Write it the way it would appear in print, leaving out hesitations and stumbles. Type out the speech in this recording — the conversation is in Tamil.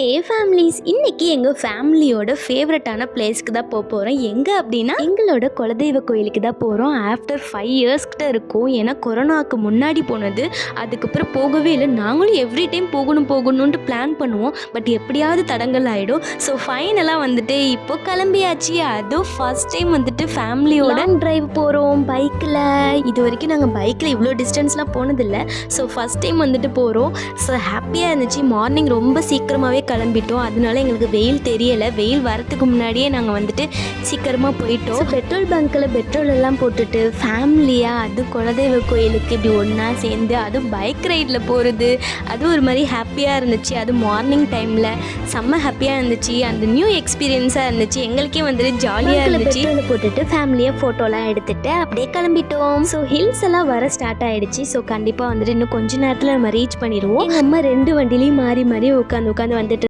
ஹே ஃபேமிலிஸ், இன்றைக்கி எங்கள் ஃபேமிலியோட ஃபேவரட்டான பிளேஸ்க்கு தான் போகிறோம். எங்கே அப்படின்னா எங்களோட குலதெய்வ கோயிலுக்கு தான் போகிறோம். ஆஃப்டர் 5 இயர்ஸ்கிட்ட இருக்கும். ஏன்னா கொரோனாவுக்கு முன்னாடி போனது, அதுக்கப்புறம் போகவே இல்லை. நாங்களும் எவ்ரி டைம் போகணுன்ட்டு பிளான் பண்ணுவோம். பட் எப்படியாவது தடங்கள் ஆகிடும். ஸோ ஃபைனலாக வந்துட்டு இப்போ கிளம்பியாச்சு. அதுவும் ஃபர்ஸ்ட் டைம் வந்துட்டு ஃபேமிலியோட ட்ரைவ் போகிறோம் பைக்கில். இது வரைக்கும் நாங்கள் பைக்கில் இவ்வளோ டிஸ்டன்ஸ்லாம் போனதில்லை. ஸோ ஃபர்ஸ்ட் டைம் வந்துட்டு போகிறோம். ஸோ ஹாப்பியாக இருந்துச்சு. மார்னிங் ரொம்ப சீக்கிரமாகவே கிளம்பிட்டோம். அதனால எங்களுக்கு வெயில் தெரியலை. வெயில் வரத்துக்கு முன்னாடியே நாங்கள் வந்துட்டு சீக்கிரமாக போயிட்டோம். பெட்ரோல் பங்க்கில் பெட்ரோல் எல்லாம் போட்டுட்டு ஃபேமிலியாக அது குலதெய்வ கோயிலுக்கு இப்படி ஒன்றா சேர்ந்து அதுவும் பைக் ரைடில் போகிறது, அது ஒரு மாதிரி ஹாப்பியாக இருந்துச்சு. அது மார்னிங் டைமில் செம்ம ஹாப்பியாக இருந்துச்சு. அந்த நியூ எக்ஸ்பீரியன்ஸாக இருந்துச்சு. எங்களுக்கே வந்துட்டு ஜாலியாக இருந்துச்சு. பெட்ரோல் போட்டுட்டு ஃபேமிலியாக ஃபோட்டோலாம் எடுத்துகிட்டு அப்படியே கிளம்பிட்டோம். ஸோ ஹில்ஸ் எல்லாம் வர ஸ்டார்ட் ஆகிடுச்சு. ஸோ கண்டிப்பாக வந்துட்டு இன்னும் கொஞ்ச நேரத்தில் நம்ம ரீச் பண்ணிடுவோம். நம்ம 2 வண்டிலையும் மாறி மாறி உட்காந்து வந்துட்டு